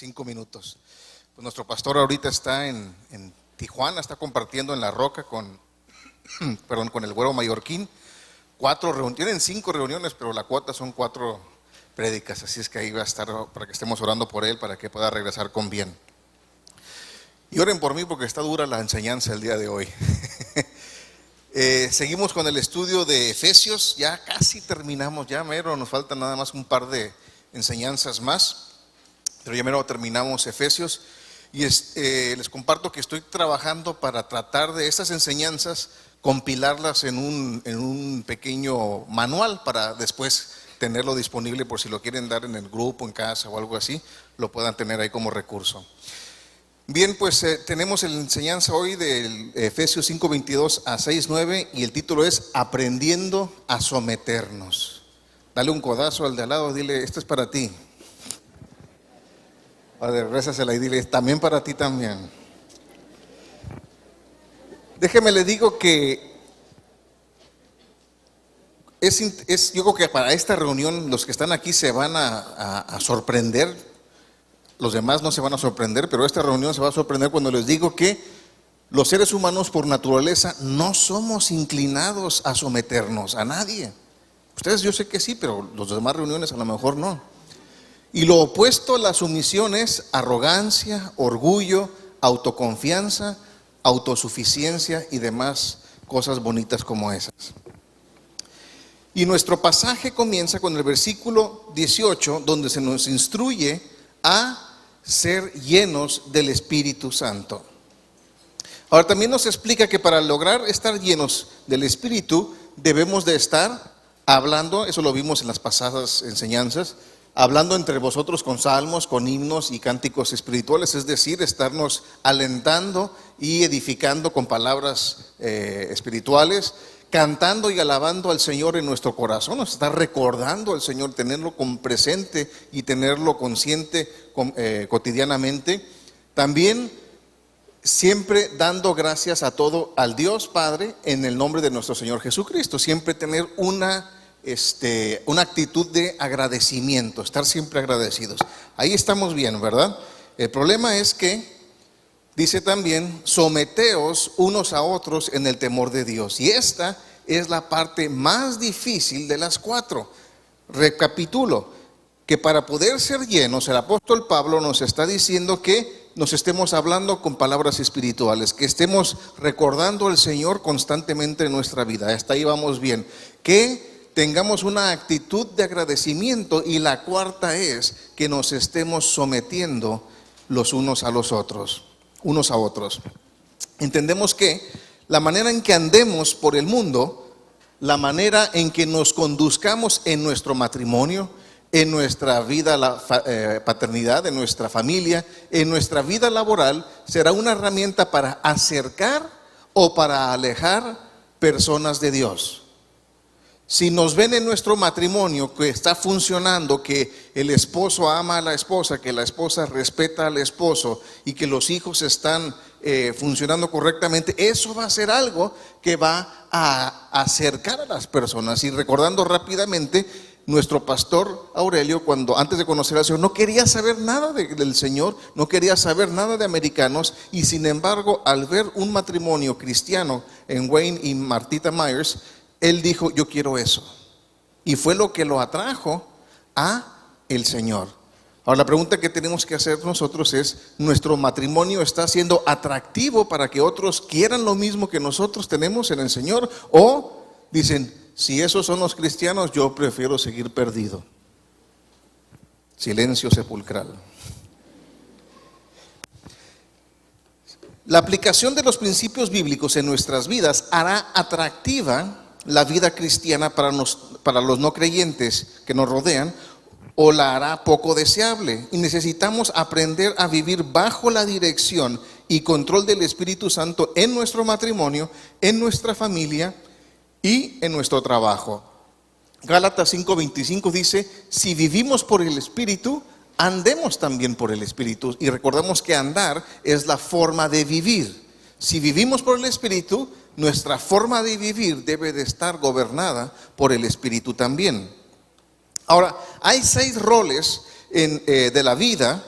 5 minutos. Pues nuestro pastor ahorita está en Tijuana, está compartiendo en La Roca con el Güero Mallorquín. Tienen 5 reuniones, pero la cuota son 4 prédicas, así es que ahí va a estar para que estemos orando por él, para que pueda regresar con bien. Y oren por mí porque está dura la enseñanza el día de hoy. Seguimos con el estudio de Efesios, ya casi terminamos, ya mero, nos faltan nada más un par de enseñanzas más, pero ya mero terminamos Efesios. Y les comparto que estoy trabajando para tratar de estas enseñanzas, compilarlas en un pequeño manual para después tenerlo disponible por si lo quieren dar en el grupo, en casa o algo así, lo puedan tener ahí como recurso. Bien, pues tenemos la enseñanza hoy del Efesios 5:22 a 6:9 y el título es Aprendiendo a someternos. Dale un codazo al de al lado, dile, esto es para ti. Padre, rézasela y dile, también para ti también. Déjeme le digo que yo creo que para esta reunión los que están aquí se van a sorprender. Los demás no se van a sorprender, pero esta reunión se va a sorprender cuando les digo que los seres humanos por naturaleza no somos inclinados a someternos a nadie. Ustedes yo sé que sí, pero las demás reuniones a lo mejor no. Y lo opuesto a la sumisión es arrogancia, orgullo, autoconfianza, autosuficiencia y demás cosas bonitas como esas. Y nuestro pasaje comienza con el versículo 18, donde se nos instruye a ser llenos del Espíritu Santo. Ahora también nos explica que para lograr estar llenos del Espíritu debemos de estar hablando, eso lo vimos en las pasadas enseñanzas, hablando entre vosotros con salmos, con himnos y cánticos espirituales, es decir, estarnos alentando y edificando con palabras espirituales, cantando y alabando al Señor en nuestro corazón, nos está recordando al Señor, tenerlo con presente y tenerlo consciente cotidianamente. También siempre dando gracias a todo al Dios Padre en el nombre de nuestro Señor Jesucristo, siempre tener una actitud de agradecimiento, estar siempre agradecidos. Ahí estamos bien, ¿verdad? El problema es que dice también, someteos unos a otros en el temor de Dios. Y esta es la parte más difícil de las 4. Recapitulo, que para poder ser llenos, el apóstol Pablo nos está diciendo que nos estemos hablando con palabras espirituales, que estemos recordando al Señor constantemente en nuestra vida. Hasta ahí vamos bien. Que tengamos una actitud de agradecimiento y la 4ª es que nos estemos sometiendo los unos a los otros. Unos a otros. Entendemos que la manera en que andemos por el mundo, la manera en que nos conduzcamos en nuestro matrimonio, en nuestra vida paternidad, en nuestra familia, en nuestra vida laboral, será una herramienta para acercar o para alejar personas de Dios. Si nos ven en nuestro matrimonio que está funcionando, que el esposo ama a la esposa, que la esposa respeta al esposo y que los hijos están funcionando correctamente, eso va a ser algo que va a acercar a las personas. Y recordando rápidamente, nuestro pastor Aurelio, cuando antes de conocer al Señor, no quería saber nada del Señor, no quería saber nada de americanos, y sin embargo, al ver un matrimonio cristiano en Wayne y Martita Myers, él dijo, yo quiero eso. Y fue lo que lo atrajo a el Señor. Ahora la pregunta que tenemos que hacer nosotros es, ¿nuestro matrimonio está siendo atractivo para que otros quieran lo mismo que nosotros tenemos en el Señor? O dicen, si esos son los cristianos, yo prefiero seguir perdido. Silencio sepulcral. La aplicación de los principios bíblicos en nuestras vidas hará atractiva la vida cristiana para los no creyentes que nos rodean, o la hará poco deseable. Y necesitamos aprender a vivir bajo la dirección y control del Espíritu Santo en nuestro matrimonio, en nuestra familia y en nuestro trabajo. Gálatas 5:25 dice, si vivimos por el Espíritu, andemos también por el Espíritu. Y recordemos que andar es la forma de vivir. Si vivimos por el Espíritu, nuestra forma de vivir debe de estar gobernada por el Espíritu también. Ahora, hay 6 roles de la vida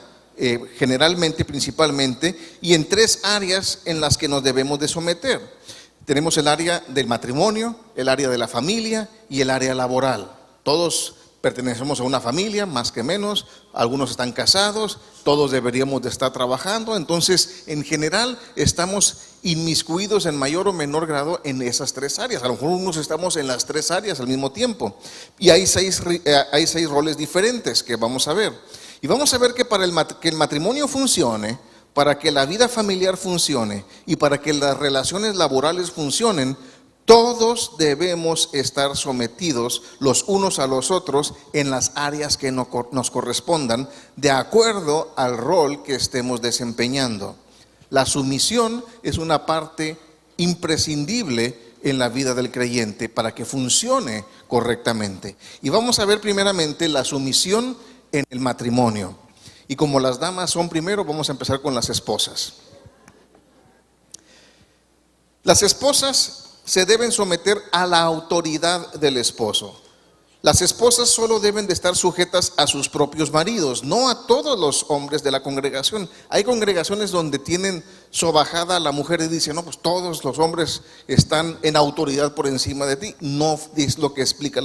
generalmente, principalmente, y en tres áreas en las que nos debemos de someter. Tenemos el área del matrimonio, el área de la familia y el área laboral. Todos pertenecemos a una familia, más que menos, algunos están casados, todos deberíamos de estar trabajando, entonces en general estamos inmiscuidos en mayor o menor grado en esas tres áreas. A lo mejor unos estamos en las tres áreas al mismo tiempo y hay seis roles diferentes que vamos a ver. Y vamos a ver que para que el matrimonio funcione, para que la vida familiar funcione y para que las relaciones laborales funcionen, todos debemos estar sometidos los unos a los otros en las áreas que nos correspondan, de acuerdo al rol que estemos desempeñando. La sumisión es una parte imprescindible en la vida del creyente para que funcione correctamente. Y vamos a ver primeramente la sumisión en el matrimonio. Y como las damas son primero, vamos a empezar con las esposas. Las esposas se deben someter a la autoridad del esposo. Las esposas solo deben de estar sujetas a sus propios maridos, no a todos los hombres de la congregación. Hay congregaciones donde tienen sobajada a la mujer y dicen, no, pues todos los hombres están en autoridad por encima de ti. No es lo que explica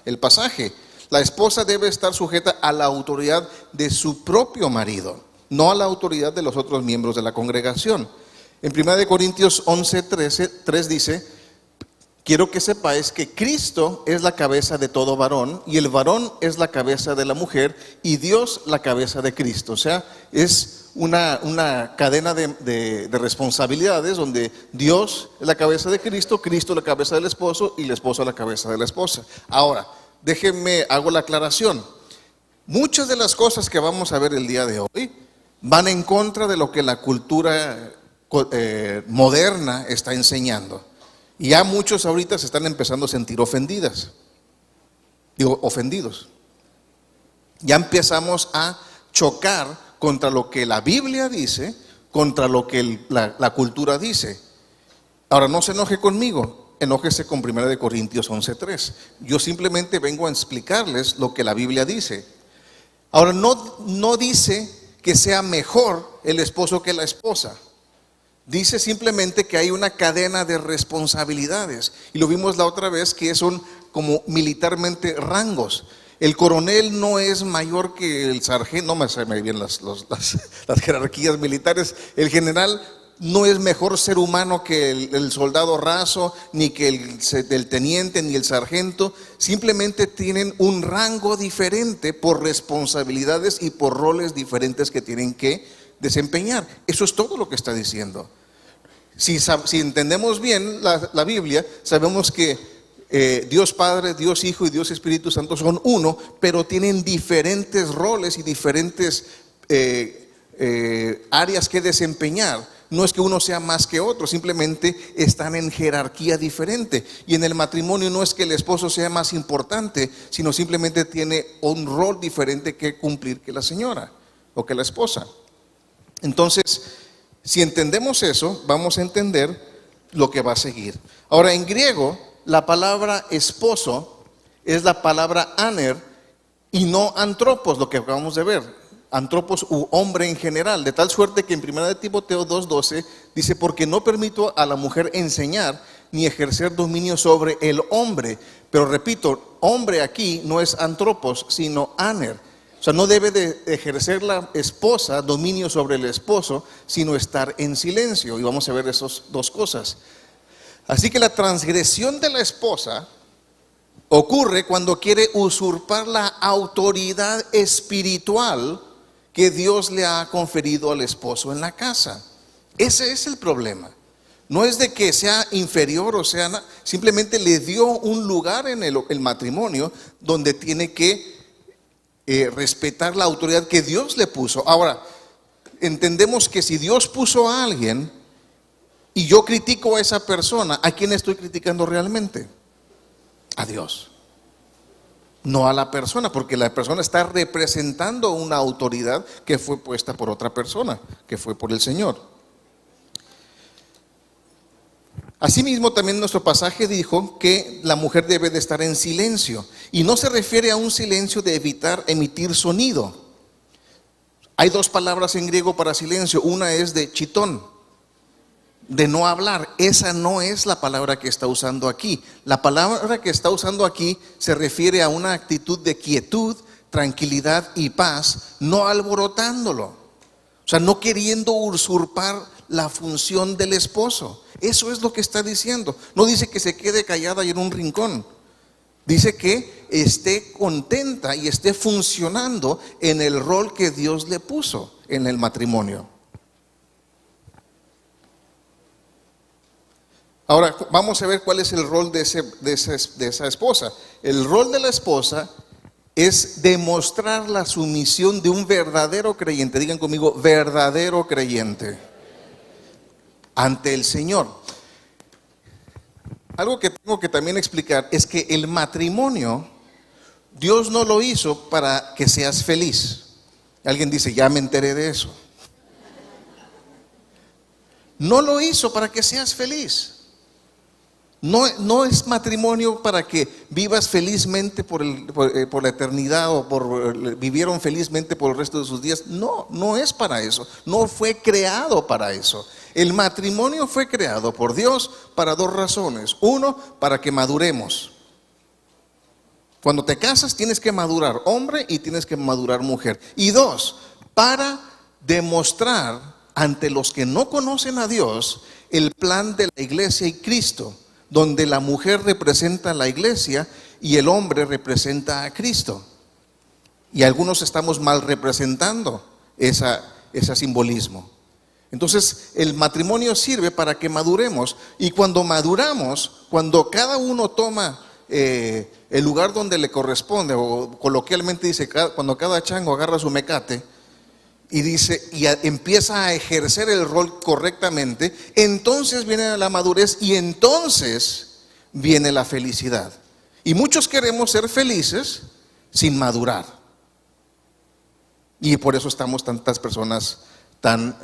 el pasaje. La esposa debe estar sujeta a la autoridad de su propio marido, no a la autoridad de los otros miembros de la congregación. En 1 Corintios 11:3 dice, quiero que sepáis que Cristo es la cabeza de todo varón y el varón es la cabeza de la mujer y Dios la cabeza de Cristo. O sea, es una cadena de responsabilidades donde Dios es la cabeza de Cristo, Cristo la cabeza del esposo y el esposo la cabeza de la esposa. Ahora, hago la aclaración. Muchas de las cosas que vamos a ver el día de hoy van en contra de lo que la cultura moderna está enseñando. Y ya muchos ahorita se están empezando a sentir ofendidos. Ya empezamos a chocar contra lo que la Biblia dice, contra lo que la cultura dice. Ahora, no se enoje conmigo, enójese con 1 Corintios 11:3. Yo simplemente vengo a explicarles lo que la Biblia dice. Ahora, no dice que sea mejor el esposo que la esposa. Dice simplemente que hay una cadena de responsabilidades. Y lo vimos la otra vez, que son como militarmente rangos. El coronel no es mayor que el sargento, no me sé bien las jerarquías militares. El general no es mejor ser humano que el soldado raso, ni que el teniente, ni el sargento. Simplemente tienen un rango diferente por responsabilidades y por roles diferentes que tienen que desempeñar. Eso es todo lo que está diciendo. Si entendemos bien la Biblia, sabemos que Dios Padre, Dios Hijo y Dios Espíritu Santo son uno, pero tienen diferentes roles y diferentes áreas que desempeñar. No es que uno sea más que otro, simplemente están en jerarquía diferente. Y en el matrimonio no es que el esposo sea más importante, sino simplemente tiene un rol diferente que cumplir que la señora o que la esposa. Entonces, si entendemos eso, vamos a entender lo que va a seguir. Ahora, en griego, la palabra esposo es la palabra aner y no antropos, lo que acabamos de ver. Antropos u hombre en general, de tal suerte que en 1 Timoteo 2:12 dice, porque no permito a la mujer enseñar ni ejercer dominio sobre el hombre. Pero repito, hombre aquí no es antropos, sino aner. O sea, no debe de ejercer la esposa dominio sobre el esposo, sino estar en silencio. Y vamos a ver esas dos cosas. Así que la transgresión de la esposa ocurre cuando quiere usurpar la autoridad espiritual que Dios le ha conferido al esposo en la casa. Ese es el problema. No es de que sea inferior o sea, simplemente le dio un lugar en el matrimonio donde tiene que respetar la autoridad que Dios le puso. Ahora, entendemos que si Dios puso a alguien y yo critico a esa persona, ¿a quién estoy criticando realmente? A Dios, no a la persona, porque la persona está representando una autoridad que fue puesta por otra persona, que fue por el Señor. Asimismo, también nuestro pasaje dijo que la mujer debe de estar en silencio, y no se refiere a un silencio de evitar emitir sonido, Hay dos palabras en griego para silencio. Una es de chitón, de no hablar. Esa no es la palabra que está usando aquí. La palabra que está usando aquí se refiere a una actitud de quietud, tranquilidad y paz, no alborotándolo. O sea, no queriendo usurpar la función del esposo. Eso es lo que está diciendo. No dice que se quede callada y en un rincón. Dice que esté contenta y esté funcionando en el rol que Dios le puso en el matrimonio. Ahora vamos a ver cuál es el rol de esa esposa. El rol de la esposa es demostrar la sumisión de un verdadero creyente. Digan conmigo, verdadero creyente ante el Señor. Algo que tengo que también explicar es que el matrimonio, Dios no lo hizo para que seas feliz. Alguien dice, ya me enteré de eso. No lo hizo para que seas feliz. No es matrimonio para que vivas felizmente por la eternidad o vivieron felizmente por el resto de sus días. No es para eso. No fue creado para eso. El matrimonio fue creado por Dios para dos razones. Uno, para que maduremos. Cuando te casas tienes que madurar hombre y tienes que madurar mujer. Y dos, para demostrar ante los que no conocen a Dios el plan de la iglesia y Cristo, donde la mujer representa a la iglesia y el hombre representa a Cristo. Y algunos estamos mal representando ese simbolismo. Entonces el matrimonio sirve para que maduremos, y cuando maduramos, cuando cada uno toma el lugar donde le corresponde, o coloquialmente dice, cuando cada chango agarra su mecate y dice, y empieza a ejercer el rol correctamente, entonces viene la madurez y entonces viene la felicidad. Y muchos queremos ser felices sin madurar, y por eso estamos tantas personas tan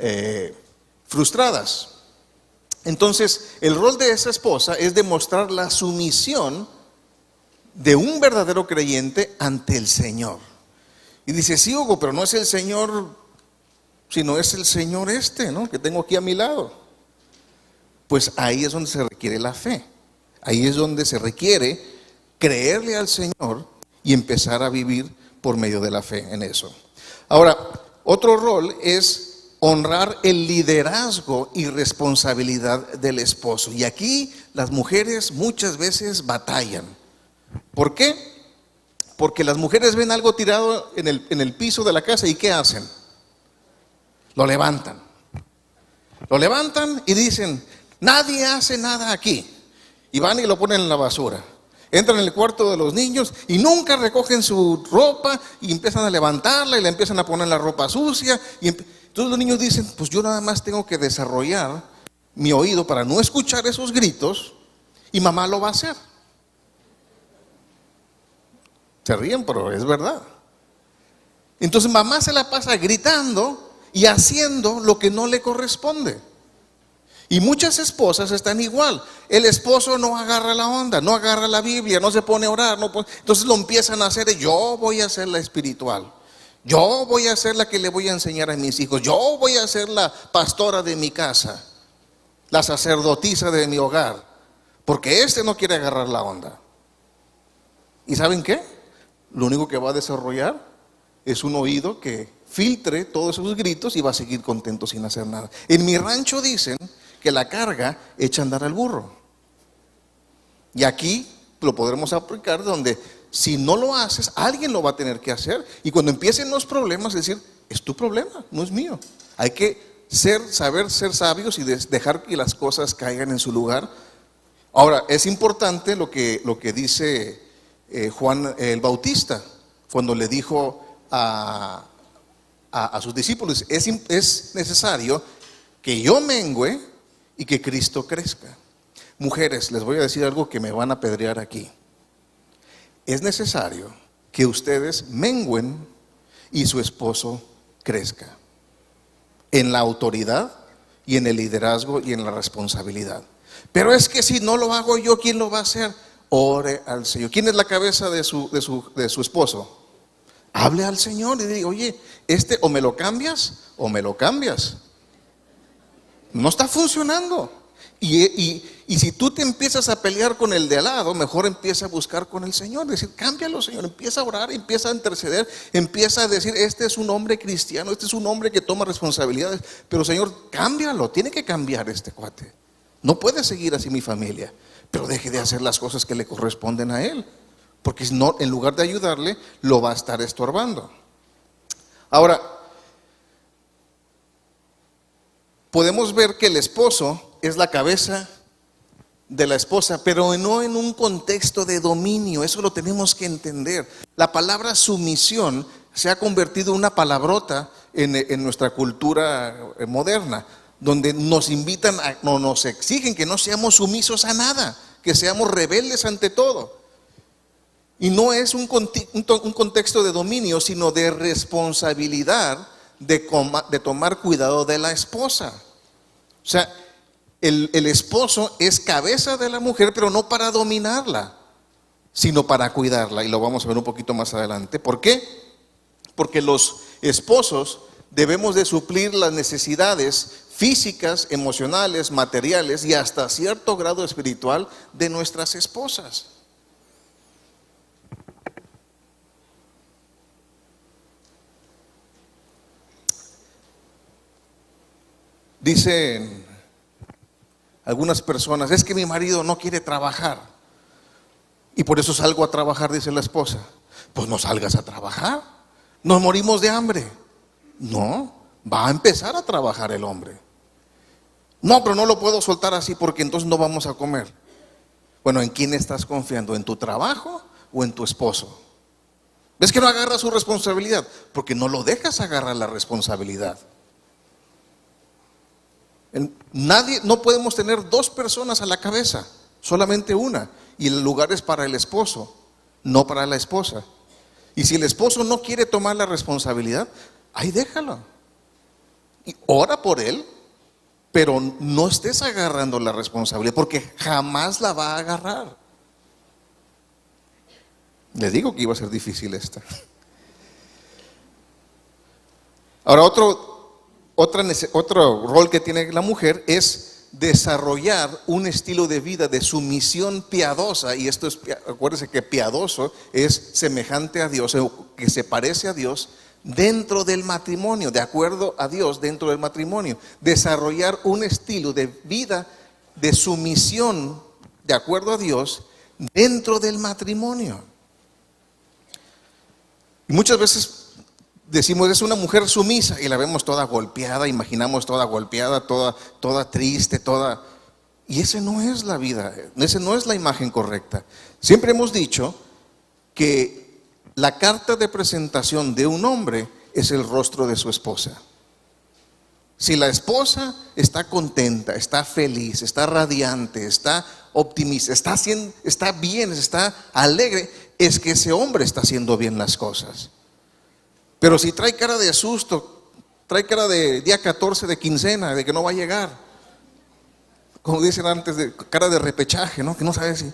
frustradas. Entonces el rol de esa esposa es demostrar la sumisión de un verdadero creyente ante el Señor. Y dice, sí, Hugo, pero no es el Señor, sino es el Señor ¿no? Que tengo aquí a mi lado. Pues ahí es donde se requiere la fe. Ahí es donde se requiere creerle al Señor y empezar a vivir por medio de la fe en eso. Ahora, otro rol es honrar el liderazgo y responsabilidad del esposo. Y aquí las mujeres muchas veces batallan. ¿Por qué? Porque las mujeres ven algo tirado en el piso de la casa, y ¿qué hacen? Lo levantan. Lo levantan y dicen, nadie hace nada aquí. Y van y lo ponen en la basura. Entran en el cuarto de los niños y nunca recogen su ropa y empiezan a levantarla y le empiezan a poner la ropa sucia. Y entonces los niños dicen, pues yo nada más tengo que desarrollar mi oído para no escuchar esos gritos, y mamá lo va a hacer. Se ríen, pero es verdad. Entonces mamá se la pasa gritando y haciendo lo que no le corresponde. Y muchas esposas están igual. El esposo no agarra la onda, no agarra la Biblia, no se pone a orar, entonces lo empiezan a hacer. Yo voy a ser la espiritual, yo voy a ser la que le voy a enseñar a mis hijos, yo voy a ser la pastora de mi casa, la sacerdotisa de mi hogar, porque no quiere agarrar la onda. ¿Y saben qué? Lo único que va a desarrollar es un oído que filtre todos esos gritos y va a seguir contento sin hacer nada. En mi rancho dicen que la carga echa a andar al burro. Y aquí lo podremos aplicar, donde si no lo haces, alguien lo va a tener que hacer. Y cuando empiecen los problemas, decir, es tu problema, no es mío. Hay que saber ser sabios y dejar que las cosas caigan en su lugar. Ahora, es importante lo que dice Juan el Bautista, cuando le dijo a sus discípulos, es necesario que yo mengüe y que Cristo crezca. Mujeres, les voy a decir algo que me van a apedrear aquí. Es necesario que ustedes mengüen y su esposo crezca en la autoridad y en el liderazgo y en la responsabilidad. Pero es que si no lo hago yo, ¿quién lo va a hacer? Ore al Señor. ¿Quién es la cabeza de su esposo? Hable al Señor y diga, oye, o me lo cambias o me lo cambias. No está funcionando. Y si tú te empiezas a pelear con el de al lado, mejor empieza a buscar con el Señor. Decir, cámbialo, Señor. Empieza a orar, empieza a interceder, empieza a decir, este es un hombre cristiano, este es un hombre que toma responsabilidades. Pero Señor, cámbialo, tiene que cambiar este cuate. No puede seguir así mi familia. Pero deje de hacer las cosas que le corresponden a él. Porque si no, en lugar de ayudarle, lo va a estar estorbando. Ahora, podemos ver que el esposo es la cabeza de la esposa, pero no en un contexto de dominio. Eso lo tenemos que entender. La palabra sumisión se ha convertido en una palabrota en nuestra cultura moderna, donde nos invitan, no nos exigen que no seamos sumisos a nada, que seamos rebeldes ante todo. Y no es un contexto de dominio, sino de responsabilidad de tomar cuidado de la esposa. O sea, el esposo es cabeza de la mujer, pero no para dominarla, sino para cuidarla. Y lo vamos a ver un poquito más adelante. ¿Por qué? Porque los esposos debemos de suplir las necesidades físicas, emocionales, materiales y hasta cierto grado espiritual de nuestras esposas. Dicen algunas personas, es que mi marido no quiere trabajar y por eso salgo a trabajar, dice la esposa. Pues no salgas a trabajar, nos morimos de hambre. No, va a empezar a trabajar el hombre. No, pero no lo puedo soltar así porque entonces no vamos a comer. Bueno, ¿en quién estás confiando? ¿En tu trabajo o en tu esposo? ¿Ves que no agarra su responsabilidad? Porque no lo dejas agarrar la responsabilidad. No podemos tener dos personas a la cabeza, solamente una, y el lugar es para el esposo, no para la esposa. Y si el esposo no quiere tomar la responsabilidad, ahí déjalo y ora por él, pero no estés agarrando la responsabilidad, porque jamás la va a agarrar. Le digo que iba a ser difícil esta. Ahora otro rol que tiene la mujer es desarrollar un estilo de vida de sumisión piadosa. Y esto es, acuérdense que piadoso es semejante a Dios, que se parece a Dios dentro del matrimonio, de acuerdo a Dios dentro del matrimonio. Desarrollar un estilo de vida de sumisión de acuerdo a Dios dentro del matrimonio. Y muchas veces decimos, es una mujer sumisa, y la vemos toda golpeada, imaginamos toda golpeada, toda triste, y esa no es la vida, esa no es la imagen correcta. Siempre hemos dicho que la carta de presentación de un hombre es el rostro de su esposa. Si la esposa está contenta, está feliz, está radiante, está optimista, está bien, está alegre, es que ese hombre está haciendo bien las cosas. Pero si trae cara de susto, trae cara de día 14 de quincena, de que no va a llegar, como dicen antes, cara de repechaje, ¿no? Que no sabe si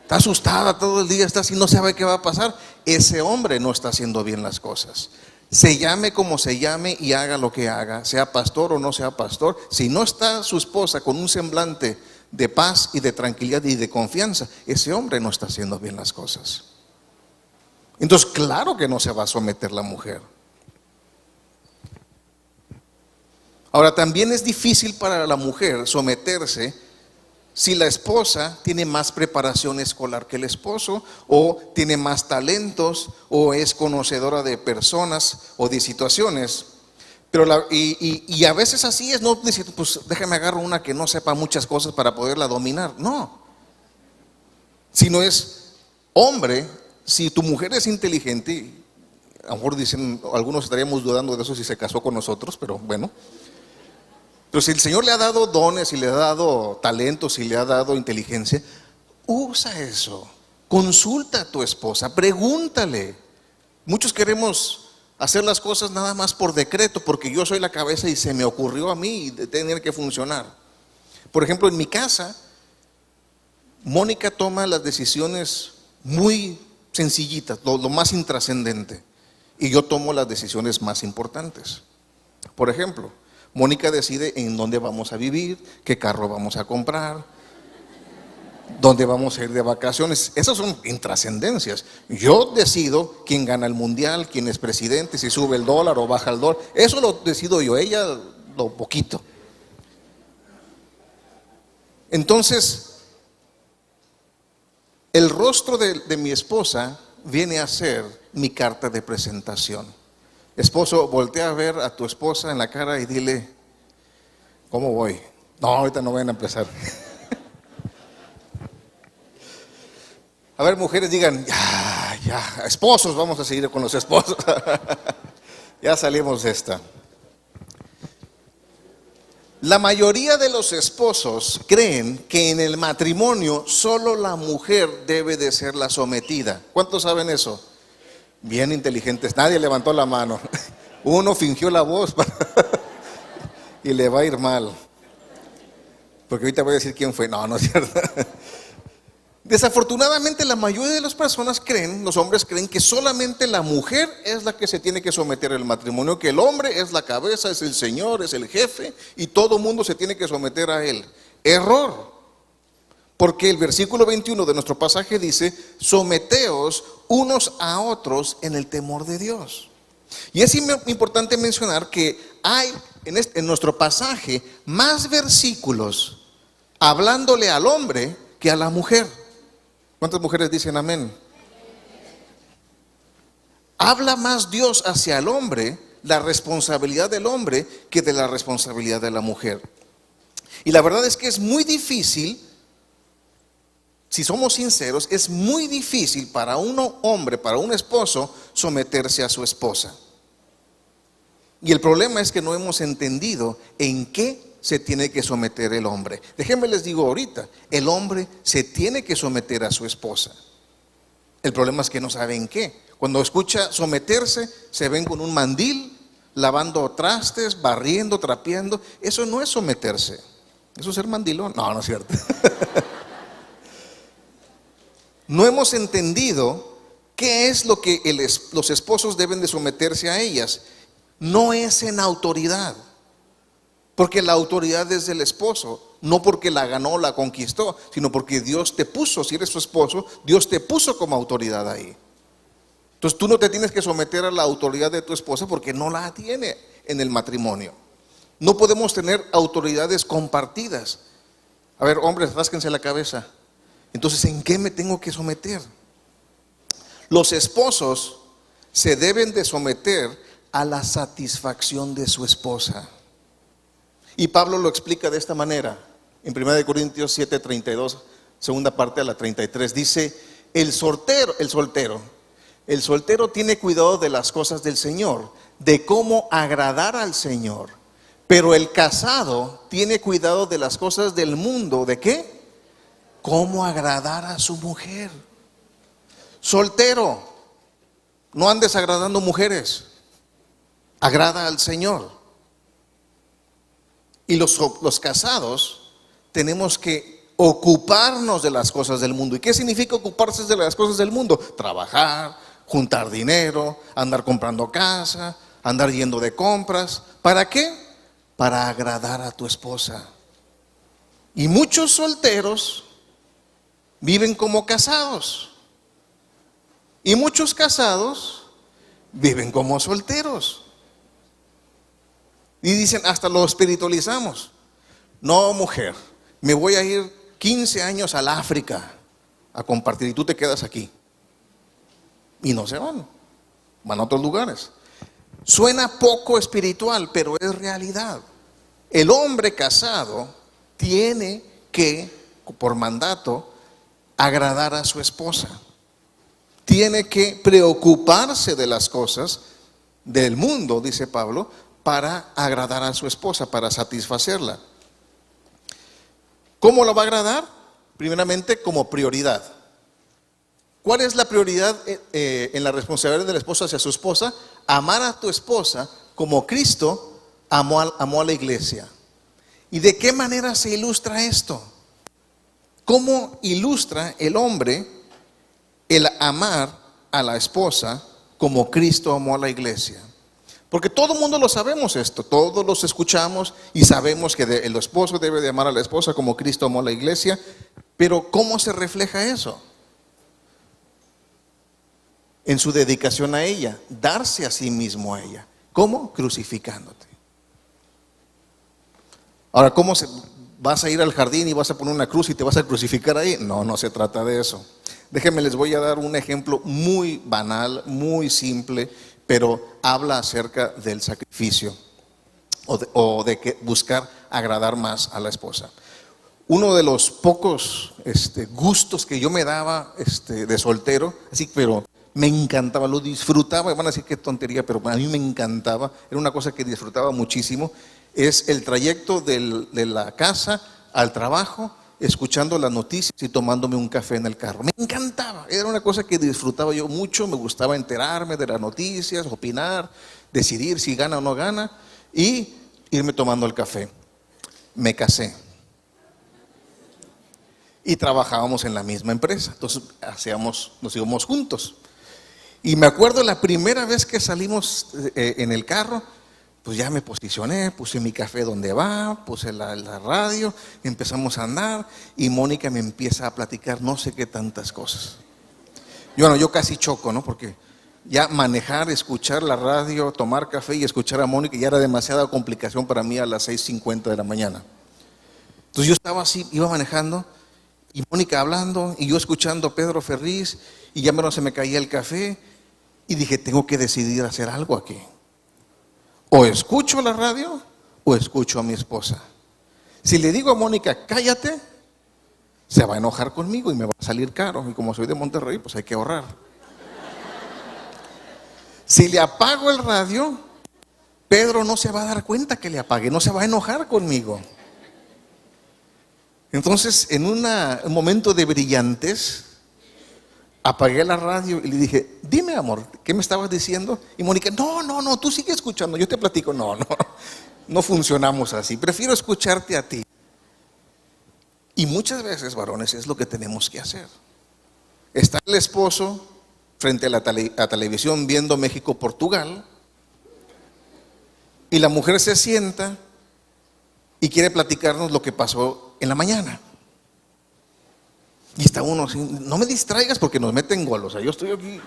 está asustada todo el día, está así, no sabe qué va a pasar. Ese hombre no está haciendo bien las cosas. Se llame como se llame y haga lo que haga, sea pastor o no sea pastor, si no está su esposa con un semblante de paz y de tranquilidad y de confianza, ese hombre no está haciendo bien las cosas. Entonces, claro que no se va a someter la mujer. Ahora, también es difícil para la mujer someterse si la esposa tiene más preparación escolar que el esposo, o tiene más talentos, o es conocedora de personas o de situaciones. Pero y a veces así es, no decir, pues déjame agarro una que no sepa muchas cosas para poderla dominar. No. Si no es hombre, si tu mujer es inteligente, a lo mejor dicen, algunos estaríamos dudando de eso si se casó con nosotros, pero bueno. Pero si el Señor le ha dado dones, y le ha dado talentos, y le ha dado inteligencia, usa eso. Consulta a tu esposa, pregúntale. Muchos queremos hacer las cosas nada más por decreto, porque yo soy la cabeza y se me ocurrió a mí y tener que funcionar. Por ejemplo, en mi casa, Mónica toma las decisiones muy sencillitas, lo más intrascendente. y yo tomo las decisiones más importantes. Por ejemplo, Mónica decide en dónde vamos a vivir, qué carro vamos a comprar, dónde vamos a ir de vacaciones. Esas son intrascendencias. Yo decido quién gana el mundial, quién es presidente, si sube el dólar o baja el dólar. Eso lo decido yo, ella lo poquito. Entonces, el rostro de mi esposa viene a ser mi carta de presentación. Esposo, voltea a ver a tu esposa en la cara y dile, ¿cómo voy? No, ahorita no van a empezar. A ver, mujeres, digan, ya, esposos, vamos a seguir con los esposos. Ya salimos de esta. La mayoría de los esposos creen que en el matrimonio solo la mujer debe de ser la sometida. ¿Cuántos saben eso? Bien inteligentes, nadie levantó la mano. Uno fingió la voz y le va a ir mal. Porque ahorita voy a decir quién fue. No, no es cierto. Desafortunadamente la mayoría de las personas creen, los hombres creen que solamente la mujer es la que se tiene que someter al matrimonio, que el hombre es la cabeza, es el señor, es el jefe y todo mundo se tiene que someter a él. Error, porque el versículo 21 de nuestro pasaje dice, someteos unos a otros en el temor de Dios. Y es importante mencionar que hay en nuestro pasaje más versículos hablándole al hombre que a la mujer. ¿Cuántas mujeres dicen amén? Habla más Dios hacia el hombre, la responsabilidad del hombre, que de la responsabilidad de la mujer. Y la verdad es que es muy difícil, si somos sinceros, es muy difícil para un hombre, para un esposo, someterse a su esposa. Y el problema es que no hemos entendido en qué se tiene que someter el hombre. Déjenme les digo ahorita, el hombre se tiene que someter a su esposa. El problema es que no sabe en qué. Cuando escucha someterse, se ven con un mandil, lavando trastes, barriendo, trapeando. Eso no es someterse. Eso es ser mandilón. No, no es cierto. No hemos entendido qué es lo que los esposos deben de someterse a ellas. No es en autoridad. Porque la autoridad es del esposo, no porque la ganó o la conquistó, sino porque Dios te puso, si eres su esposo, Dios te puso como autoridad ahí. Entonces tú no te tienes que someter a la autoridad de tu esposa porque no la tiene en el matrimonio. No podemos tener autoridades compartidas. A ver, hombres, rásquense la cabeza. Entonces, ¿en qué me tengo que someter? Los esposos se deben de someter a la satisfacción de su esposa. Y Pablo lo explica de esta manera, en 1 Corintios 7:32, segunda parte a la 33, dice, el soltero tiene cuidado de las cosas del Señor, de cómo agradar al Señor, pero el casado tiene cuidado de las cosas del mundo, ¿de qué? Cómo agradar a su mujer. Soltero, no andes agradando mujeres, agrada al Señor. Y los casados tenemos que ocuparnos de las cosas del mundo. ¿Y qué significa ocuparse de las cosas del mundo? Trabajar, juntar dinero, andar comprando casa, andar yendo de compras. ¿Para qué? Para agradar a tu esposa. Y muchos solteros viven como casados. Y muchos casados viven como solteros. Y dicen, hasta lo espiritualizamos. No, mujer, me voy a ir 15 años al África a compartir y tú te quedas aquí. Y no se van a otros lugares. Suena poco espiritual, pero es realidad. El hombre casado tiene que, por mandato, agradar a su esposa. Tiene que preocuparse de las cosas del mundo, dice Pablo, para agradar a su esposa, para satisfacerla. ¿Cómo lo va a agradar? Primeramente como prioridad. ¿Cuál es la prioridad en la responsabilidad del esposo hacia su esposa? Amar a tu esposa como Cristo amó a la iglesia. ¿Y de qué manera se ilustra esto? ¿Cómo ilustra el hombre el amar a la esposa como Cristo amó a la iglesia. Porque todo el mundo lo sabemos esto, todos los escuchamos y sabemos que el esposo debe de amar a la esposa como Cristo amó a la iglesia, pero ¿cómo se refleja eso? En su dedicación a ella, darse a sí mismo a ella. ¿Cómo? Crucificándote. Ahora, vas a ir al jardín y vas a poner una cruz y te vas a crucificar ahí? No, no se trata de eso. Déjenme, les voy a dar un ejemplo muy banal, muy simple, pero habla acerca del sacrificio o de que buscar agradar más a la esposa. Uno de los pocos gustos que yo me daba de soltero, así, pero me encantaba, lo disfrutaba, van a decir qué tontería, pero a mí me encantaba, era una cosa que disfrutaba muchísimo, es el trayecto de la casa al trabajo, escuchando las noticias y tomándome un café en el carro. Me encantaba, era una cosa que disfrutaba yo mucho, me gustaba enterarme de las noticias, opinar, decidir si gana o no gana y irme tomando el café. Me casé y trabajábamos en la misma empresa, entonces nos íbamos juntos. Y me acuerdo la primera vez que salimos en el carro, pues ya me posicioné, puse mi café donde va, puse la radio, empezamos a andar y Mónica me empieza a platicar no sé qué tantas cosas. Yo casi choco, ¿no? Porque ya manejar, escuchar la radio, tomar café y escuchar a Mónica ya era demasiada complicación para mí a las 6:50 de la mañana. Entonces yo estaba así, iba manejando y Mónica hablando y yo escuchando a Pedro Ferriz y ya menos se me caía el café y dije, tengo que decidir hacer algo aquí. O escucho la radio o escucho a mi esposa. Si le digo a Mónica, cállate, se va a enojar conmigo y me va a salir caro. Y como soy de Monterrey, pues hay que ahorrar. Si le apago el radio, Pedro no se va a dar cuenta que le apague, no se va a enojar conmigo. Entonces, en un momento de brillantez, apagué la radio y le dije, dime amor, ¿qué me estabas diciendo? Y Mónica, no, tú sigue escuchando, yo te platico. No funcionamos así, prefiero escucharte a ti. Y muchas veces, varones, es lo que tenemos que hacer. Está el esposo frente a la televisión viendo México-Portugal y la mujer se sienta y quiere platicarnos lo que pasó en la mañana. Y está uno así, no me distraigas porque nos meten gol. O sea, yo estoy aquí.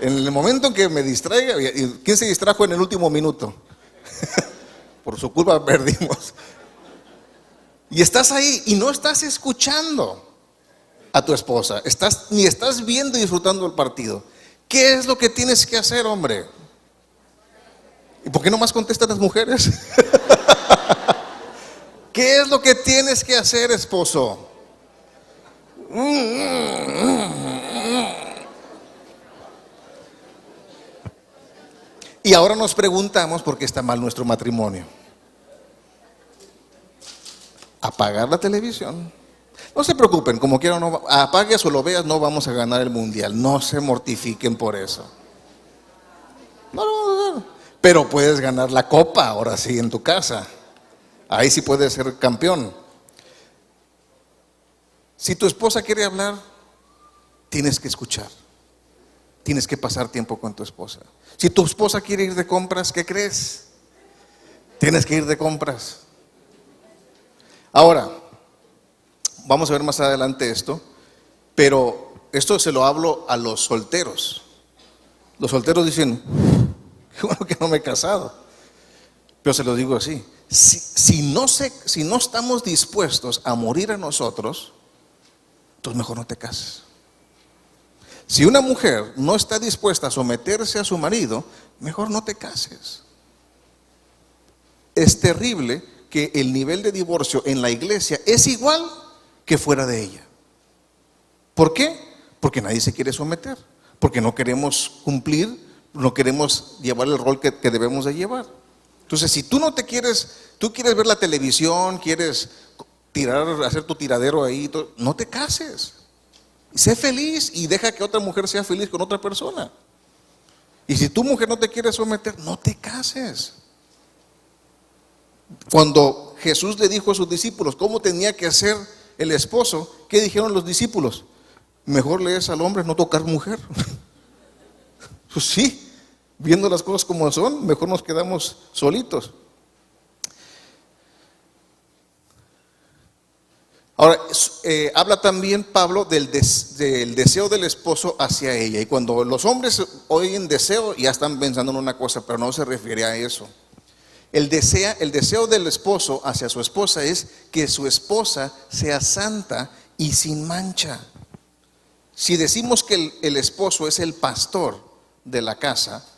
En el momento en que me distraiga, ¿quién se distrajo en el último minuto? Por su culpa perdimos. Y estás ahí y no estás escuchando a tu esposa, ni estás viendo y disfrutando el partido. ¿Qué es lo que tienes que hacer, hombre? ¿Y por qué no más contestan las mujeres? ¿Qué es lo que tienes que hacer, esposo? Y ahora nos preguntamos por qué está mal nuestro matrimonio. Apagar la televisión. No se preocupen, como quieran, no, apagues o lo veas, no vamos a ganar el mundial. No se mortifiquen por eso. No. Pero puedes ganar la copa ahora sí en tu casa. Ahí sí puedes ser campeón. Si tu esposa quiere hablar, tienes que escuchar. Tienes que pasar tiempo con tu esposa. Si tu esposa quiere ir de compras, ¿qué crees? Tienes que ir de compras. Ahora, vamos a ver más adelante esto, pero esto se lo hablo a los solteros. Los solteros dicen, qué bueno que no me he casado. Pero se lo digo así, si no estamos dispuestos a morir a nosotros, entonces mejor no te cases. Si una mujer no está dispuesta a someterse a su marido, mejor no te cases. Es terrible que el nivel de divorcio en la iglesia es igual que fuera de ella. ¿Por qué? Porque nadie se quiere someter, porque no queremos cumplir, no queremos llevar el rol que debemos de llevar. Entonces, si tú quieres ver la televisión, quieres hacer tu tiradero ahí, no te cases. Sé feliz y deja que otra mujer sea feliz con otra persona. Y si tu mujer no te quiere someter, no te cases. Cuando Jesús le dijo a sus discípulos cómo tenía que hacer el esposo, ¿qué dijeron los discípulos? Mejor le es al hombre no tocar mujer. Pues sí, viendo las cosas como son, mejor nos quedamos solitos. Ahora, habla también Pablo del deseo del esposo hacia ella. Y cuando los hombres oyen deseo, ya están pensando en una cosa, pero no se refiere a eso. El deseo del esposo hacia su esposa es que su esposa sea santa y sin mancha. Si decimos que el esposo es el pastor de la casa,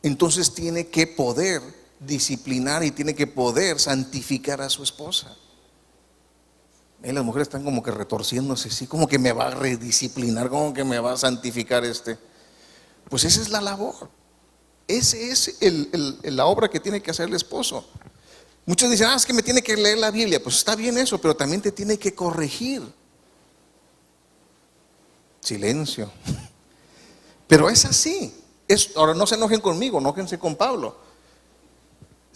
entonces tiene que poder disciplinar y tiene que poder santificar a su esposa. Las mujeres están como que retorciéndose, sí, como que me va a redisciplinar, como que me va a santificar Pues esa es la labor. Esa es la obra que tiene que hacer el esposo. Muchos dicen, es que me tiene que leer la Biblia. Pues está bien eso, pero también te tiene que corregir. Silencio. Pero es así. Ahora no se enojen conmigo, enójense con Pablo.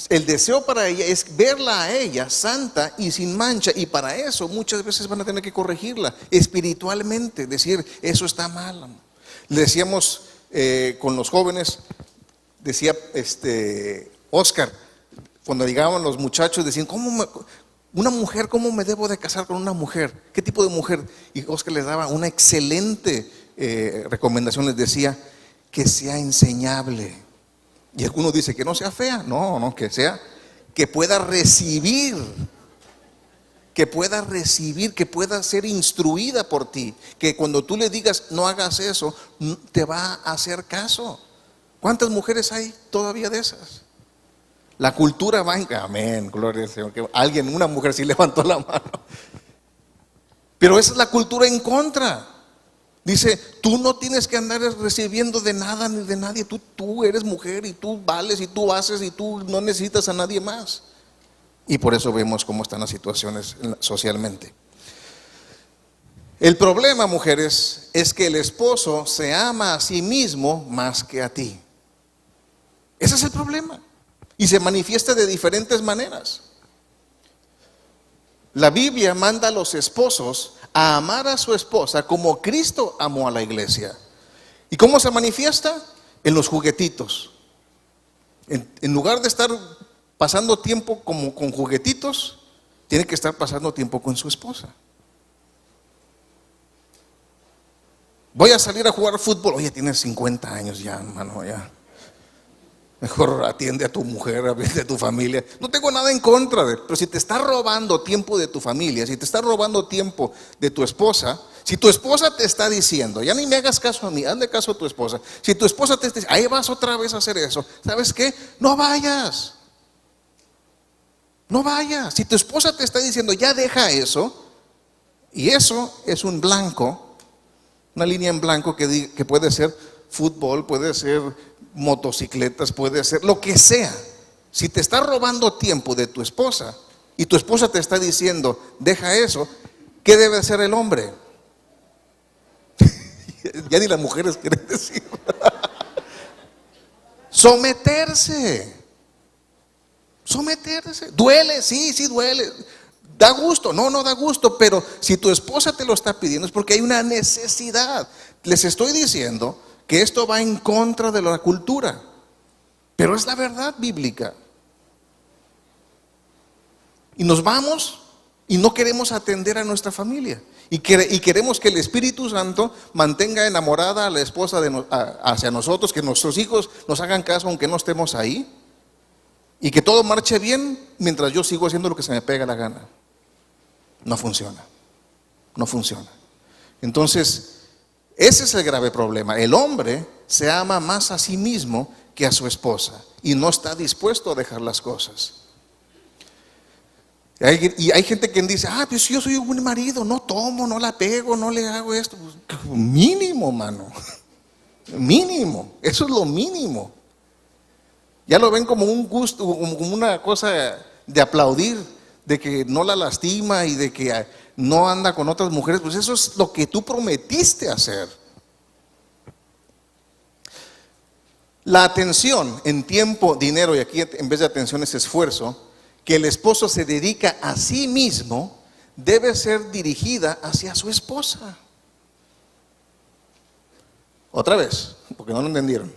El deseo para ella es verla a ella santa y sin mancha, y para eso muchas veces van a tener que corregirla espiritualmente, decir, eso está mal. Le decíamos con los jóvenes, decía Oscar, cuando llegaban los muchachos decían, una mujer, ¿cómo me debo de casar con una mujer? ¿Qué tipo de mujer? Y Oscar les daba una excelente recomendación, les decía, que sea enseñable. Y alguno dice que no sea fea, no, que pueda recibir, que pueda ser instruida por ti, que cuando tú le digas no hagas eso, te va a hacer caso. ¿Cuántas mujeres hay todavía de esas? La cultura va amén, gloria al Señor, que una mujer sí levantó la mano. Pero esa es la cultura en contra. Dice, tú no tienes que andar recibiendo de nada ni de nadie. Tú eres mujer y tú vales y tú haces y tú no necesitas a nadie más. Y por eso vemos cómo están las situaciones socialmente. El problema, mujeres, es que el esposo se ama a sí mismo más que a ti. Ese es el problema. Y se manifiesta de diferentes maneras. La Biblia manda a los esposos a amar a su esposa como Cristo amó a la iglesia. ¿Y cómo se manifiesta? En los juguetitos. En lugar de estar pasando tiempo como con juguetitos, tiene que estar pasando tiempo con su esposa. Voy a salir a jugar fútbol. Oye, tienes 50 años ya, hermano, ya. Mejor atiende a tu mujer, atiende a tu familia. No tengo nada en contra pero si te está robando tiempo de tu familia, si te está robando tiempo de tu esposa, si tu esposa te está diciendo, ya ni me hagas caso a mí, hazle caso a tu esposa. Si tu esposa te dice, ahí vas otra vez a hacer eso, ¿sabes qué? No vayas. No vayas. Si tu esposa te está diciendo, ya deja eso, y eso es un blanco, una línea en blanco que puede ser fútbol, puede ser motocicletas, puede ser lo que sea. Si te está robando tiempo de tu esposa y tu esposa te está diciendo, deja eso, ¿qué debe hacer el hombre? Ya ni las mujeres quieren decir. Someterse. Duele, sí duele. Da gusto, no da gusto, pero si tu esposa te lo está pidiendo es porque hay una necesidad. Les estoy diciendo que esto va en contra de la cultura, pero es la verdad bíblica. Y nos vamos y no queremos atender a nuestra familia y queremos que el Espíritu Santo mantenga enamorada a la esposa hacia nosotros, que nuestros hijos nos hagan caso aunque no estemos ahí, y que todo marche bien mientras yo sigo haciendo lo que se me pega la gana. No funciona. Entonces, ese es el grave problema. El hombre se ama más a sí mismo que a su esposa y no está dispuesto a dejar las cosas. Y hay gente que dice, pues yo soy un buen marido, no tomo, no la pego, no le hago esto. Pues, mínimo, mano. Mínimo, eso es lo mínimo. Ya lo ven como un gusto, como una cosa de aplaudir, de que no la lastima y de que no anda con otras mujeres. Pues eso es lo que tú prometiste hacer. La atención en tiempo, dinero, y aquí en vez de atención es esfuerzo, que el esposo se dedica a sí mismo, debe ser dirigida hacia su esposa. Otra vez, porque no lo entendieron.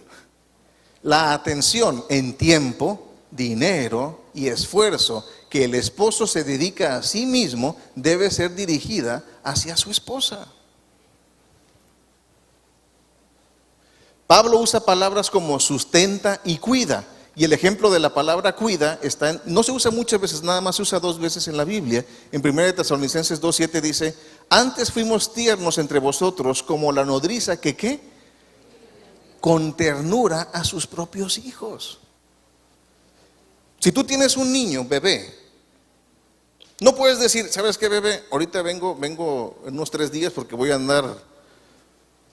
La atención en tiempo, dinero y esfuerzo que el esposo se dedica a sí mismo debe ser dirigida hacia su esposa. Pablo usa palabras como sustenta y cuida. Y el ejemplo de la palabra cuida no se usa muchas veces, nada más se usa 2 veces en la Biblia. En 1 Tesalonicenses 2:7 dice: antes fuimos tiernos entre vosotros como la nodriza que ¿qué? Con ternura a sus propios hijos. Si tú tienes un niño, bebé, no puedes decir: ¿sabes qué, bebé? Ahorita vengo en unos 3 días porque voy a andar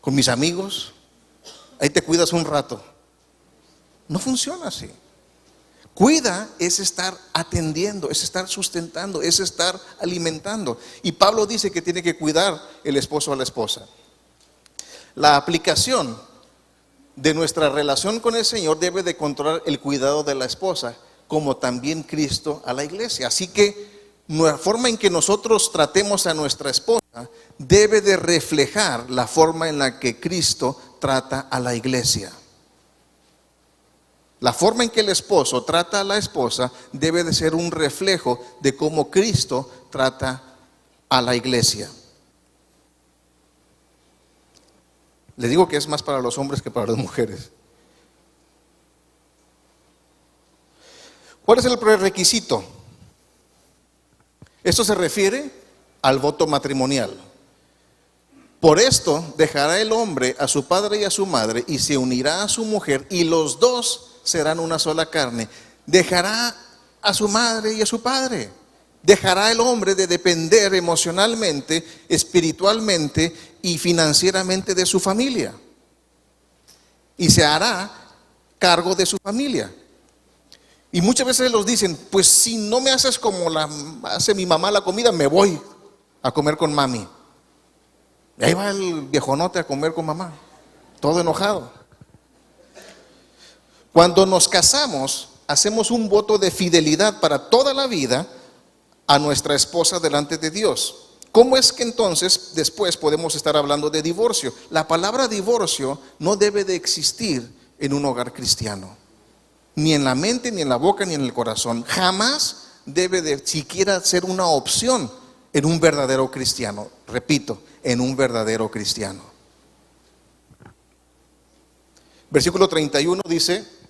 con mis amigos. Ahí te cuidas un rato. No funciona así. Cuida es estar atendiendo, es estar sustentando, es estar alimentando. Y Pablo dice que tiene que cuidar el esposo a la esposa. La aplicación de nuestra relación con el Señor debe de controlar el cuidado de la esposa, como también Cristo a la iglesia. Así que la forma en que nosotros tratemos a nuestra esposa debe de reflejar la forma en la que Cristo trata a la iglesia. La forma en que el esposo trata a la esposa debe de ser un reflejo de cómo Cristo trata a la iglesia. Les digo que es más para los hombres que para las mujeres. ¿Cuál es el prerequisito? Esto se refiere al voto matrimonial. Por esto dejará el hombre a su padre y a su madre y se unirá a su mujer y los dos serán una sola carne. Dejará a su madre y a su padre. Dejará el hombre de depender emocionalmente, espiritualmente y financieramente de su familia. Y se hará cargo de su familia. Y muchas veces los dicen: pues si no me haces como hace mi mamá la comida, me voy a comer con mami. Y ahí va el viejonote a comer con mamá, todo enojado. Cuando nos casamos, hacemos un voto de fidelidad para toda la vida a nuestra esposa delante de Dios. ¿Cómo es que entonces después podemos estar hablando de divorcio? La palabra divorcio no debe de existir en un hogar cristiano, ni en la mente, ni en la boca, ni en el corazón. Jamás debe de siquiera ser una opción en un verdadero cristiano. Repito, en un verdadero cristiano. Versículo 31 dice: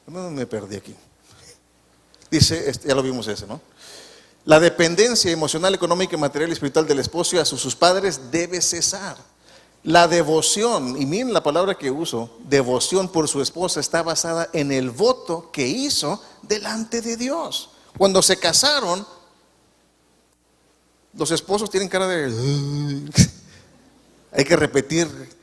me perdí aquí. Dice, ya lo vimos ese, ¿no? La dependencia emocional, económica, material y espiritual del esposo hacia sus padres debe cesar. La devoción, y miren la palabra que uso, devoción por su esposa, está basada en el voto que hizo delante de Dios. Cuando se casaron, los esposos tienen cara de hay que repetir: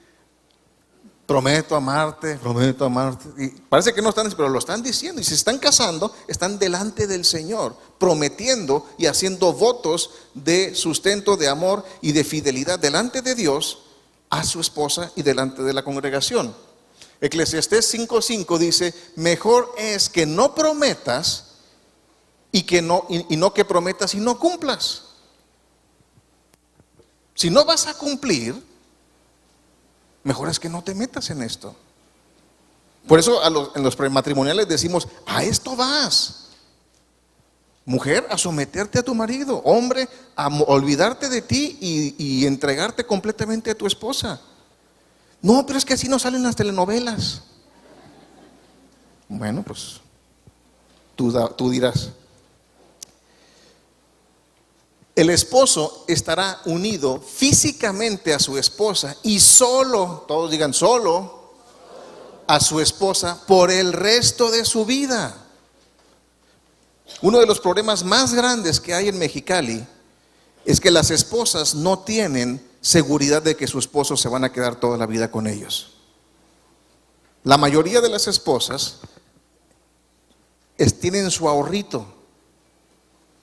prometo amarte, prometo amarte. Y parece que no están, pero lo están diciendo. Y si se están casando, están delante del Señor, prometiendo y haciendo votos de sustento, de amor y de fidelidad delante de Dios a su esposa y delante de la congregación. Eclesiastés 5:5 dice: mejor es que no prometas y no que prometas y no cumplas. Si no vas a cumplir, mejor es que no te metas en esto. Por eso en los prematrimoniales decimos: a esto vas. Mujer, a someterte a tu marido. Hombre, a olvidarte de ti y entregarte completamente a tu esposa. No, pero es que así no salen las telenovelas. Bueno, pues tú dirás. El esposo estará unido físicamente a su esposa y solo, todos digan solo, a su esposa por el resto de su vida. Uno de los problemas más grandes que hay en Mexicali es que las esposas no tienen seguridad de que sus esposos se van a quedar toda la vida con ellos. La mayoría de las esposas tienen su ahorrito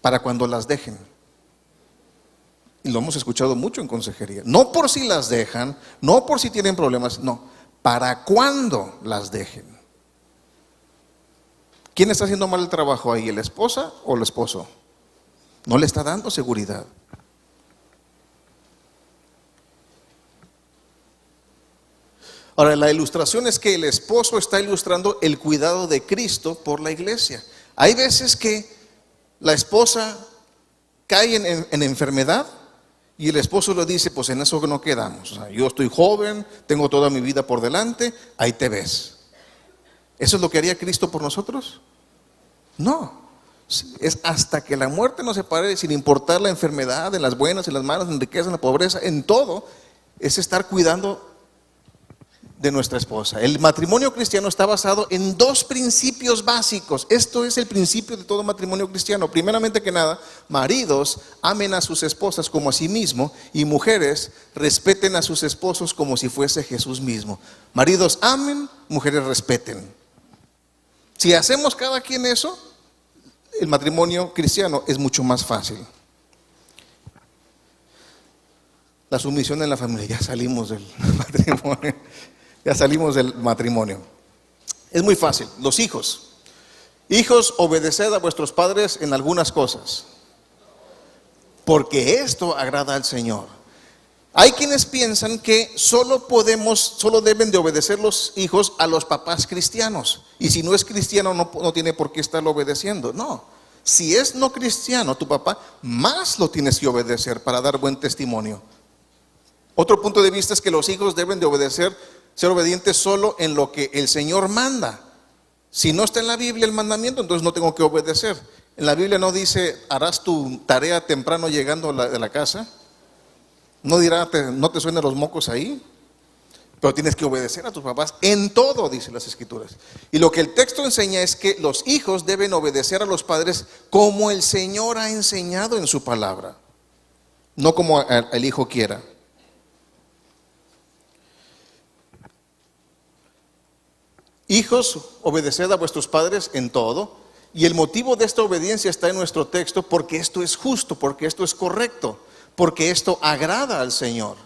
para cuando las dejen. Y lo hemos escuchado mucho en consejería. No por si las dejan, no por si tienen problemas, no, para cuando las dejen. ¿Quién está haciendo mal el trabajo ahí, la esposa o el esposo? No le está dando seguridad. Ahora, la ilustración es que el esposo está ilustrando el cuidado de Cristo por la iglesia. Hay veces que la esposa cae en enfermedad y el esposo le dice, pues en eso no quedamos. O sea, yo estoy joven, tengo toda mi vida por delante, ahí te ves. ¿Eso es lo que haría Cristo por nosotros? No. Es hasta que la muerte nos separe, sin importar la enfermedad, en las buenas, en las malas, en riqueza, en la pobreza, en todo, es estar cuidando de nuestra esposa. El matrimonio cristiano está basado en dos principios básicos. Esto es el principio de todo matrimonio cristiano. Primeramente que nada, maridos amen a sus esposas como a sí mismo, y mujeres respeten a sus esposos como si fuese Jesús mismo. Maridos amen, mujeres respeten. Si hacemos cada quien eso, el matrimonio cristiano es mucho más fácil. La sumisión en la familia, ya salimos del matrimonio. Ya salimos del matrimonio. Es muy fácil. Los hijos. Hijos, obedeced a vuestros padres en algunas cosas, porque esto agrada al Señor. Hay quienes piensan que solo deben de obedecer los hijos a los papás cristianos. Y si no es cristiano, no tiene por qué estarlo obedeciendo. No. Si es no cristiano tu papá, más lo tienes que obedecer para dar buen testimonio. Otro punto de vista es que los hijos deben de ser obedientes solo en lo que el Señor manda. Si no está en la Biblia el mandamiento, entonces no tengo que obedecer. En la Biblia no dice, harás tu tarea temprano llegando de la casa. No dirá, no te suenen los mocos ahí. Pero tienes que obedecer a tus papás en todo, dicen las Escrituras. Y lo que el texto enseña es que los hijos deben obedecer a los padres como el Señor ha enseñado en su palabra, no como el hijo quiera. Hijos, obedeced a vuestros padres en todo. Y el motivo de esta obediencia está en nuestro texto, porque esto es justo, porque esto es correcto, porque esto agrada al Señor.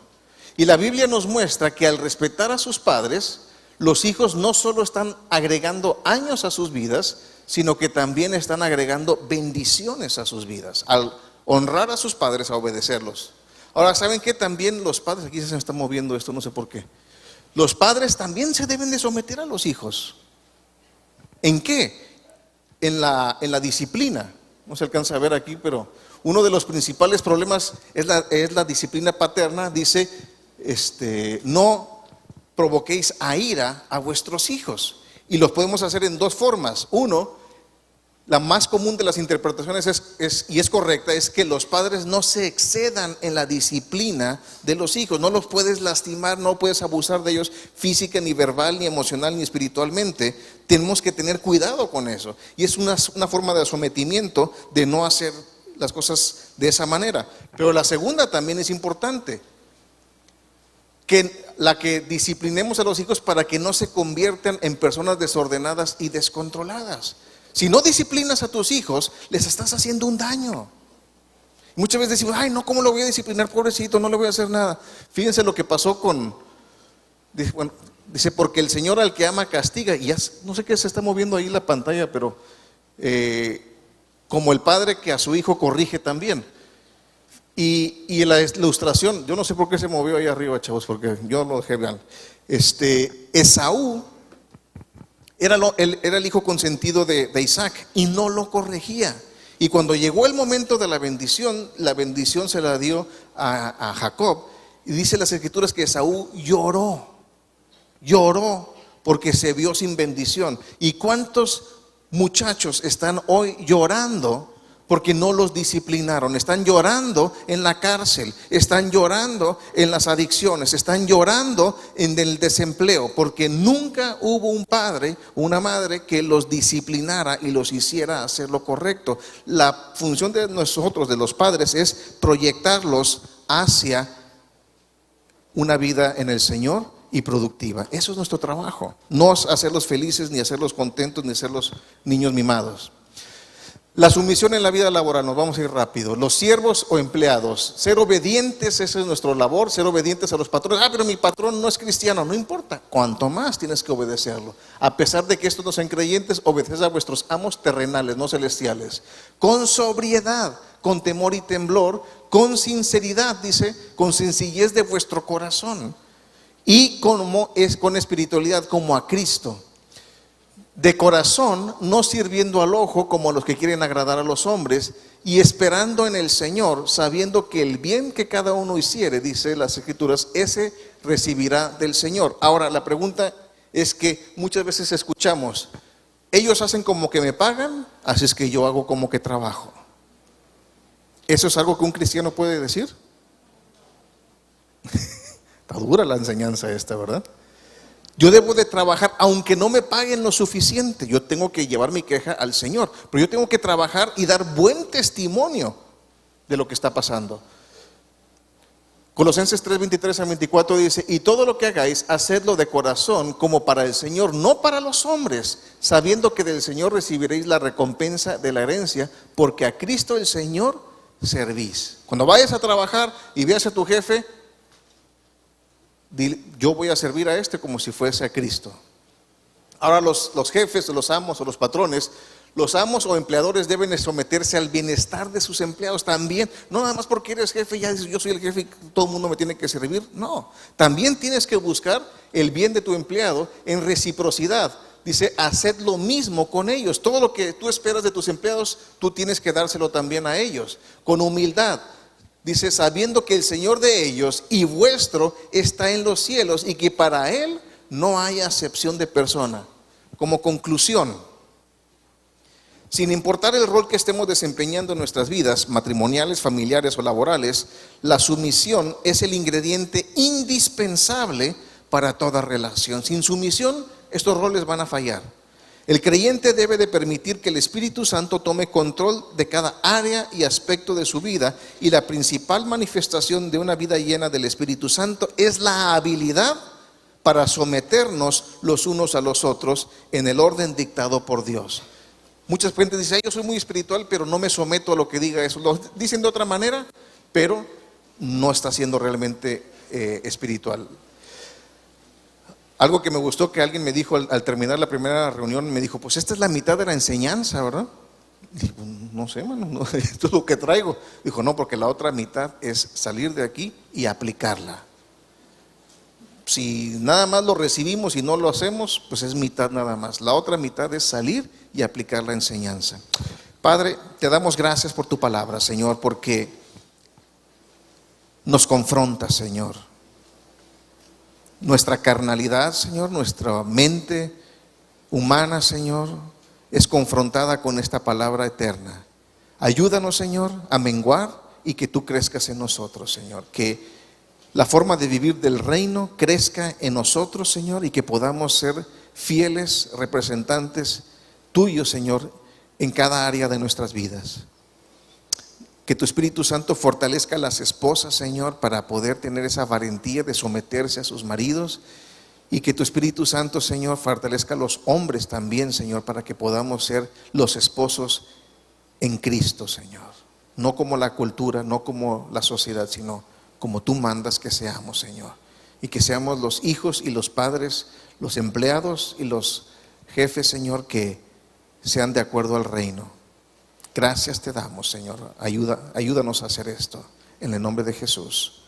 Y la Biblia nos muestra que al respetar a sus padres, los hijos no solo están agregando años a sus vidas, sino que también están agregando bendiciones a sus vidas, al honrar a sus padres, a obedecerlos. Ahora, ¿saben qué? También los padres, aquí se me está moviendo esto, no sé por qué. Los padres también se deben de someter a los hijos. ¿En qué? En la disciplina. No se alcanza a ver aquí, pero uno de los principales problemas es la disciplina paterna. Dice, no provoquéis a ira a vuestros hijos. Y los podemos hacer en dos formas. Uno, la más común de las interpretaciones y es correcta, es que los padres no se excedan en la disciplina de los hijos. No los puedes lastimar, no puedes abusar de ellos física, ni verbal, ni emocional, ni espiritualmente. Tenemos que tener cuidado con eso. Y es una forma de sometimiento, de no hacer las cosas de esa manera. Pero la segunda también es importante, que disciplinemos a los hijos para que no se conviertan en personas desordenadas y descontroladas. Si no disciplinas a tus hijos, les estás haciendo un daño. Muchas veces decimos, ay no, ¿cómo lo voy a disciplinar, pobrecito? No le voy a hacer nada. Fíjense lo que pasó dice, porque el Señor al que ama castiga. Y ya no sé qué se está moviendo ahí la pantalla, pero como el padre que a su hijo corrige también. Y en la ilustración, yo no sé por qué se movió ahí arriba, chavos, porque yo lo dejé bien. Esaú era el hijo consentido de Isaac y no lo corregía. Y cuando llegó el momento de la bendición se la dio a Jacob. Y dice las Escrituras que Esaú lloró porque se vio sin bendición. ¿Y cuántos muchachos están hoy llorando porque no los disciplinaron? Están llorando en la cárcel, están llorando en las adicciones, están llorando en el desempleo, porque nunca hubo un padre o una madre que los disciplinara y los hiciera hacer lo correcto. La función de nosotros, de los padres, es proyectarlos hacia una vida en el Señor y productiva. Eso es nuestro trabajo, no hacerlos felices, ni hacerlos contentos, ni hacerlos niños mimados. La sumisión en la vida laboral, nos vamos a ir rápido. Los siervos o empleados, ser obedientes, esa es nuestra labor, ser obedientes a los patrones. Pero mi patrón no es cristiano, no importa, cuanto más tienes que obedecerlo. A pesar de que estos no sean creyentes, obedeced a vuestros amos terrenales, no celestiales. Con sobriedad, con temor y temblor, con sinceridad, dice, con sencillez de vuestro corazón. y como es con espiritualidad como a Cristo, de corazón, no sirviendo al ojo como los que quieren agradar a los hombres, y esperando en el Señor, sabiendo que el bien que cada uno hiciere, dice las Escrituras, ese recibirá del Señor. Ahora, la pregunta es que muchas veces escuchamos, ellos hacen como que me pagan, así es que yo hago como que trabajo. ¿Eso es algo que un cristiano puede decir? Está dura la enseñanza esta, ¿verdad? Yo debo de trabajar aunque no me paguen lo suficiente. Yo tengo que llevar mi queja al Señor, pero yo tengo que trabajar y dar buen testimonio de lo que está pasando. Colosenses 3, 23 a 24 dice, y todo lo que hagáis, hacedlo de corazón como para el Señor, no para los hombres, sabiendo que del Señor recibiréis la recompensa de la herencia, porque a Cristo el Señor servís. Cuando vayas a trabajar y veas a tu jefe, dile, yo voy a servir a este como si fuese a Cristo. Ahora los jefes, los amos o los patrones, los amos o empleadores deben someterse al bienestar de sus empleados también. No nada más porque eres jefe, ya dices, yo soy el jefe y todo el mundo me tiene que servir. No, también tienes que buscar el bien de tu empleado en reciprocidad. Dice, haced lo mismo con ellos. Todo lo que tú esperas de tus empleados, tú tienes que dárselo también a ellos, con humildad. Dice, sabiendo que el Señor de ellos y vuestro está en los cielos y que para Él no hay acepción de persona. Como conclusión, sin importar el rol que estemos desempeñando en nuestras vidas, matrimoniales, familiares o laborales, la sumisión es el ingrediente indispensable para toda relación. Sin sumisión, estos roles van a fallar. El creyente debe de permitir que el Espíritu Santo tome control de cada área y aspecto de su vida, y la principal manifestación de una vida llena del Espíritu Santo es la habilidad para someternos los unos a los otros en el orden dictado por Dios. Muchas gente dice, yo soy muy espiritual, pero no me someto a lo que diga eso. Lo dicen de otra manera, pero no está siendo realmente espiritual. Algo que me gustó que alguien me dijo al terminar la primera reunión, me dijo, pues esta es la mitad de la enseñanza, ¿verdad? Digo, no sé, mano, no, esto es lo que traigo. Dijo, no, porque la otra mitad es salir de aquí y aplicarla. Si nada más lo recibimos y no lo hacemos, pues es mitad nada más. La otra mitad es salir y aplicar la enseñanza. Padre, te damos gracias por tu palabra, Señor, porque nos confronta, Señor. Nuestra carnalidad, Señor, nuestra mente humana, Señor, es confrontada con esta palabra eterna. Ayúdanos, Señor, a menguar y que tú crezcas en nosotros, Señor. Que la forma de vivir del reino crezca en nosotros, Señor, y que podamos ser fieles representantes tuyos, Señor, en cada área de nuestras vidas. Que tu Espíritu Santo fortalezca a las esposas, Señor, para poder tener esa valentía de someterse a sus maridos. Y que tu Espíritu Santo, Señor, fortalezca a los hombres también, Señor, para que podamos ser los esposos en Cristo, Señor. No como la cultura, no como la sociedad, sino como tú mandas que seamos, Señor. Y que seamos los hijos y los padres, los empleados y los jefes, Señor, que sean de acuerdo al reino. Gracias te damos, Señor. Ayúdanos a hacer esto. En el nombre de Jesús.